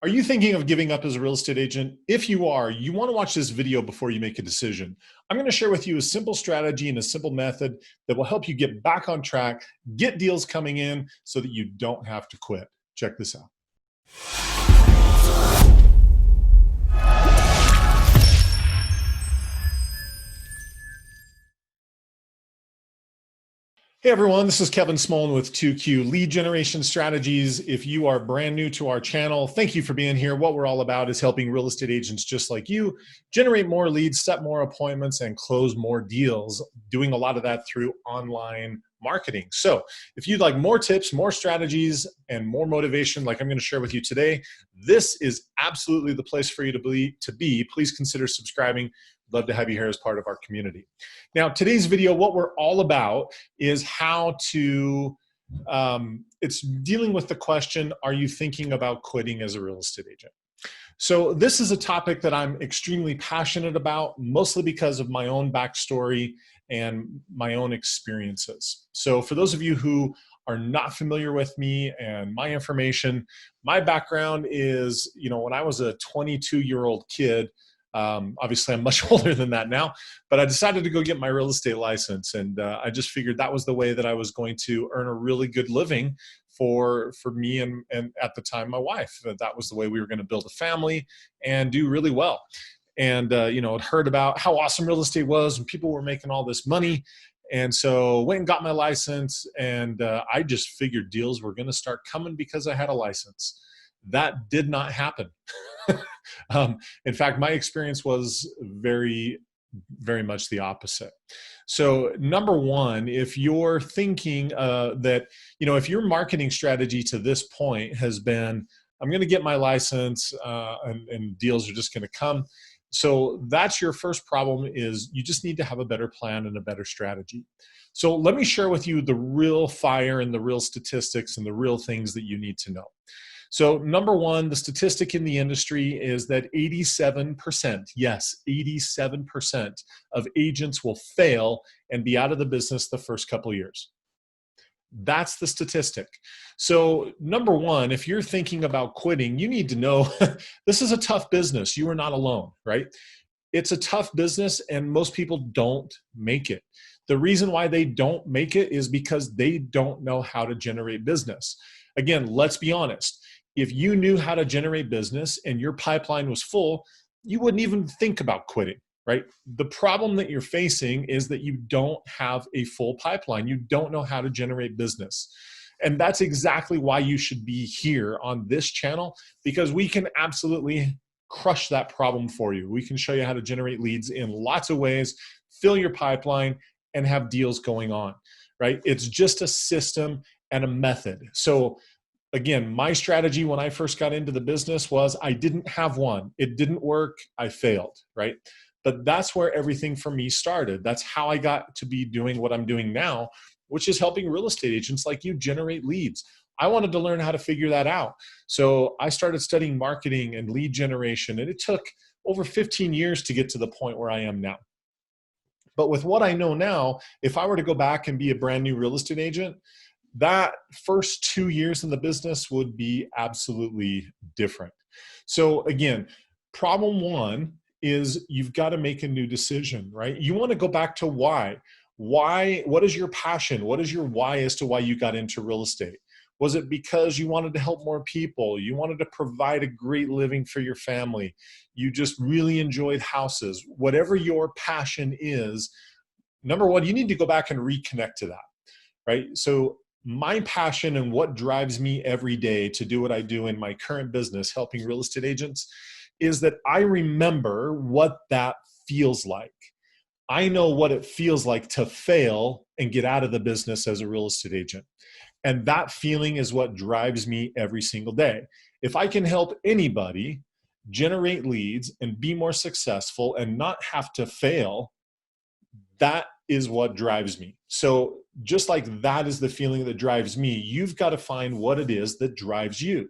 Are you thinking of giving up as a real estate agent? If you are, you want to watch this video before you make a decision. I'm going to share with you a simple strategy and a simple method that will help you get back on track, get deals coming in so that you don't have to quit. Check this out. Hey everyone, this is Kevin Smullin with 2Q Lead Generation Strategies. If you are brand new to our channel, thank you for being here. What we're all about is helping real estate agents just like you generate more leads, set more appointments, and close more deals, doing a lot of that through online marketing. So if you'd like more tips, more strategies, and more motivation like I'm going to share with you today, this is absolutely the place for you to be. Please consider subscribing. Love to have you here as part of our community. Now, today's video, what we're all about is how to, it's dealing with the question, are you thinking about quitting as a real estate agent? So this is a topic that I'm extremely passionate about, mostly because of my own backstory and my own experiences. So for those of you who are not familiar with me and my information, my background is, when I was a 22-year-old kid, obviously I'm much older than that now, but I decided to go get my real estate license. And I just figured that was the way that I was going to earn a really good living for me and at the time, my wife. That was the way we were going to build a family and do really well. And, I'd heard about how awesome real estate was and people were making all this money. And so went and got my license, and I just figured deals were going to start coming because I had a license. That did not happen. In fact, my experience was very, very much the opposite. So number one, if you're thinking that, if your marketing strategy to this point has been, I'm going to get my license and deals are just going to come. So that's your first problem, is you just need to have a better plan and a better strategy. So let me share with you the real fire and the real statistics and the real things that you need to know. So number one, the statistic in the industry is that 87%, yes, 87% of agents will fail and be out of the business the first couple of years. That's the statistic. So number one, if you're thinking about quitting, you need to know this is a tough business. You are not alone, right? It's a tough business and most people don't make it. The reason why they don't make it is because they don't know how to generate business. Again, let's be honest. If you knew how to generate business and your pipeline was full, you wouldn't even think about quitting, right? The problem that you're facing is that you don't have a full pipeline. You don't know how to generate business. And that's exactly why you should be here on this channel, because we can absolutely crush that problem for you. We can show you how to generate leads in lots of ways, fill your pipeline, and have deals going on, right? It's just a system and a method. So again, my strategy when I first got into the business was I didn't have one. It didn't work. I failed, right? But that's where everything for me started. That's how I got to be doing what I'm doing now, which is helping real estate agents like you generate leads. I wanted to learn how to figure that out. So I started studying marketing and lead generation, and it took over 15 years to get to the point where I am now. But with what I know now, if I were to go back and be a brand new real estate agent, that first 2 years in the business would be absolutely different. So again, problem one is you've got to make a new decision, right? You want to go back to why. Why? What is your passion? What is your why as to why you got into real estate? Was it because you wanted to help more people? You wanted to provide a great living for your family? You just really enjoyed houses? Whatever your passion is, number one, you need to go back and reconnect to that, right? So my passion and what drives me every day to do what I do in my current business, helping real estate agents, is that I remember what that feels like. I know what it feels like to fail and get out of the business as a real estate agent. And that feeling is what drives me every single day. If I can help anybody generate leads and be more successful and not have to fail, that is what drives me. So just like that is the feeling that drives me, you've got to find what it is that drives you.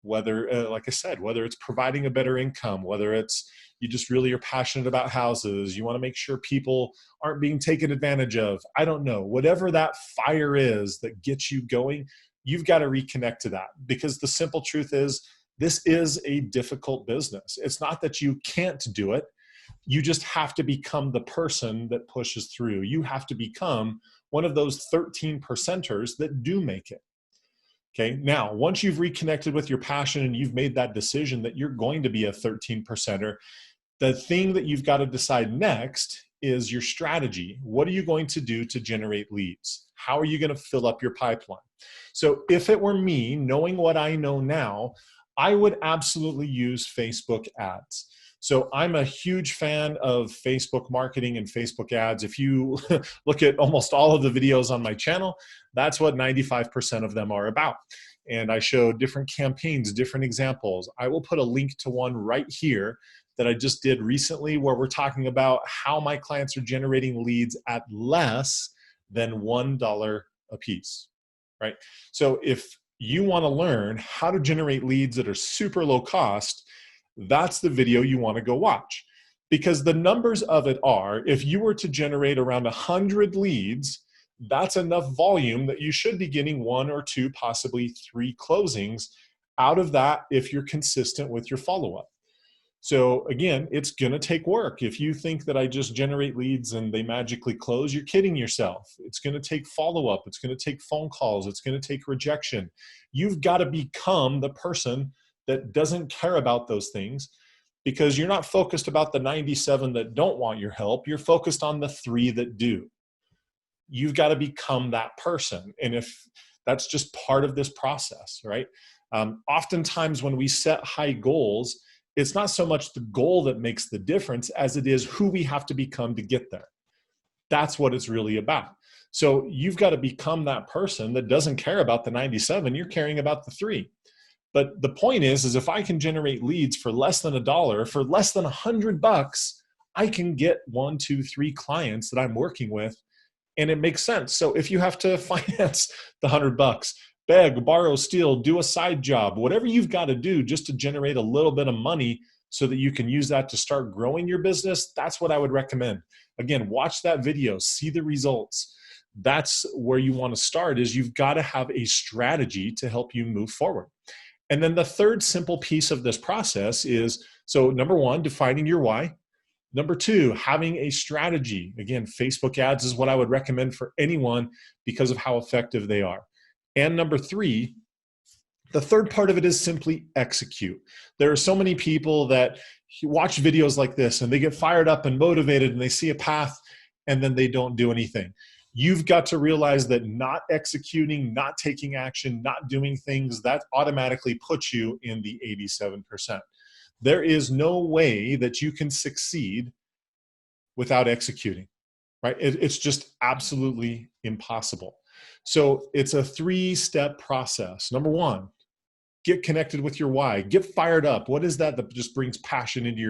Whether, like I said, whether it's providing a better income, whether it's you just really are passionate about houses, you want to make sure people aren't being taken advantage of. I don't know. Whatever that fire is that gets you going, you've got to reconnect to that, because the simple truth is This is a difficult business. It's not that you can't do it. You just have to become the person that pushes through. You have to become one of those 13 percenters that do make it. Okay, now, once you've reconnected with your passion and you've made that decision that you're going to be a 13 percenter, the thing that you've got to decide next is your strategy. What are you going to do to generate leads? How are you going to fill up your pipeline? So if it were me, knowing what I know now, I would absolutely use Facebook ads. So I'm a huge fan of Facebook marketing and Facebook ads. If you look at almost all of the videos on my channel, that's what 95% of them are about. And I show different campaigns, different examples. I will put a link to one right here that I just did recently where we're talking about how my clients are generating leads at less than $1 a piece, right? So if you want to learn how to generate leads that are super low cost, that's the video you want to go watch. Because the numbers of it are, if you were to generate around 100 leads, that's enough volume that you should be getting 1 or 2, possibly 3 closings out of that if you're consistent with your follow-up. So again, it's going to take work. If you think that I just generate leads and they magically close, you're kidding yourself. It's going to take follow-up. It's going to take phone calls. It's going to take rejection. You've got to become the person that doesn't care about those things, because you're not focused about the 97 that don't want your help. You're focused on the 3 that do. You've got to become that person. And if that's just part of this process, right? Oftentimes when we set high goals, it's not so much the goal that makes the difference as it is who we have to become to get there. That's what it's really about. So you've got to become that person that doesn't care about the 97, you're caring about the 3. But the point is if I can generate leads for less than $1, for less than $100, I can get 1, 2, 3 clients that I'm working with, and it makes sense. So if you have to finance the $100, beg, borrow, steal, do a side job, whatever you've got to do just to generate a little bit of money so that you can use that to start growing your business, that's what I would recommend. Again, watch that video, see the results. That's where you want to start, is you've got to have a strategy to help you move forward. And then the third simple piece of this process is, so number 1, defining your why. Number 2, having a strategy. Again, Facebook ads is what I would recommend for anyone because of how effective they are. And number 3, the third part of it is simply execute. There are so many people that watch videos like this and they get fired up and motivated and they see a path and then they don't do anything. You've got to realize that not executing, not taking action, not doing things, that automatically puts you in the 87%. There is no way that you can succeed without executing, right? It's just absolutely impossible. So it's a 3-step process. Number 1, get connected with your why. Get fired up. What is that just brings passion into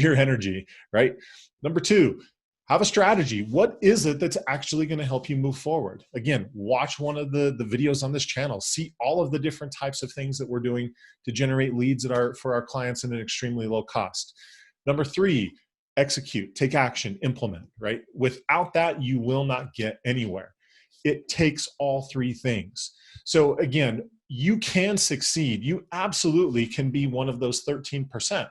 your energy, right? Number 2, have a strategy. What is it that's actually going to help you move forward? Again, watch one of the videos on this channel. See all of the different types of things that we're doing to generate leads for our clients at an extremely low cost. Number 3, execute, take action, implement, right? Without that, you will not get anywhere. It takes all 3 things. So again, you can succeed. You absolutely can be one of those 13%.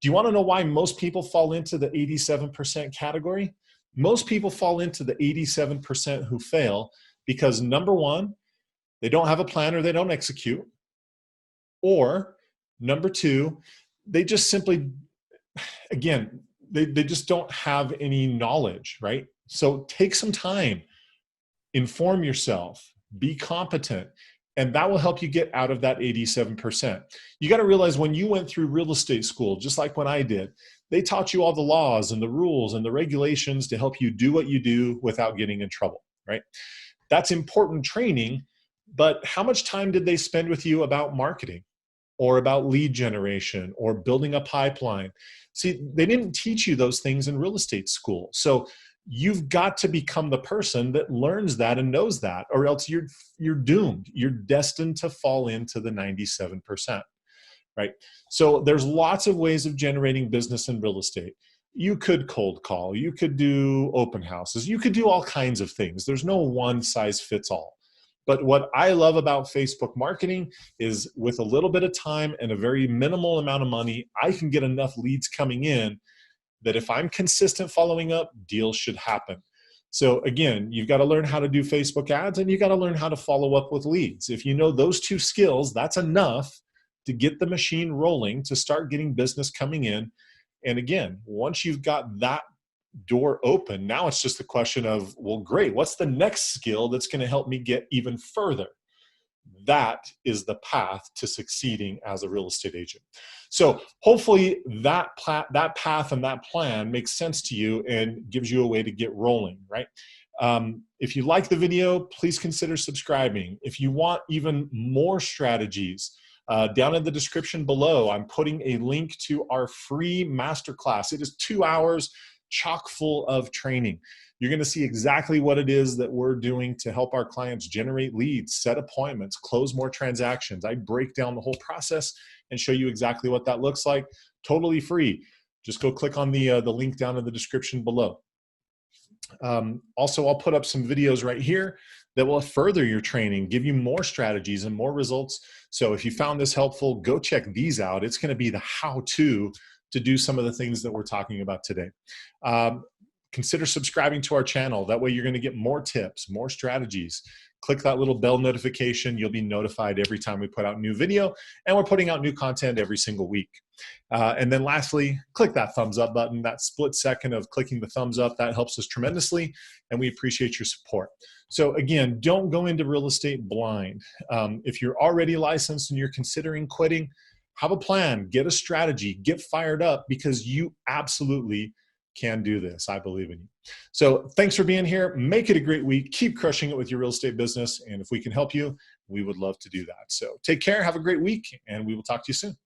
Do you want to know why most people fall into the 87% category? Most people fall into the 87% who fail because number 1, they don't have a plan or they don't execute. Or number 2, they just simply, again, they just don't have any knowledge, right? So take some time, inform yourself, be competent, and that will help you get out of that 87%. You got to realize when you went through real estate school, just like when I did, they taught you all the laws and the rules and the regulations to help you do what you do without getting in trouble, right? That's important training, but how much time did they spend with you about marketing or about lead generation or building a pipeline? See, they didn't teach you those things in real estate school. So you've got to become the person that learns that and knows that, or else you're doomed. You're destined to fall into the 97%, right? So there's lots of ways of generating business in real estate. You could cold call, you could do open houses, you could do all kinds of things. There's no one size fits all. But what I love about Facebook marketing is with a little bit of time and a very minimal amount of money, I can get enough leads coming in that if I'm consistent following up, deals should happen. So again, you've got to learn how to do Facebook ads and you got to learn how to follow up with leads. If you know those two skills, that's enough to get the machine rolling, to start getting business coming in. And again, once you've got that door open, now it's just a question of, well, great, what's the next skill that's going to help me get even further? That is the path to succeeding as a real estate agent. So hopefully that path and that plan makes sense to you and gives you a way to get rolling, right? If you like the video, please consider subscribing. If you want even more strategies, down in the description below, I'm putting a link to our free masterclass. It is 2 hours chock full of training. You're going to see exactly what it is that we're doing to help our clients generate leads, set appointments, close more transactions. I break down the whole process and show you exactly what that looks like, totally free. Just go click on the link down in the description below. Also, I'll put up some videos right here that will further your training, give you more strategies and more results. So if you found this helpful, go check these out. It's going to be the how-to to do some of the things that we're talking about today. Consider subscribing to our channel. That way you're going to get more tips, more strategies. Click that little bell notification. You'll be notified every time we put out new video, and we're putting out new content every single week. And then lastly, click that thumbs up button. That split second of clicking the thumbs up, that helps us tremendously, and we appreciate your support. So again, don't go into real estate blind. If you're already licensed and you're considering quitting, have a plan, get a strategy, get fired up, because you absolutely can do this. I believe in you. So thanks for being here. Make it a great week. Keep crushing it with your real estate business. And if we can help you, we would love to do that. So take care. Have a great week, and we will talk to you soon.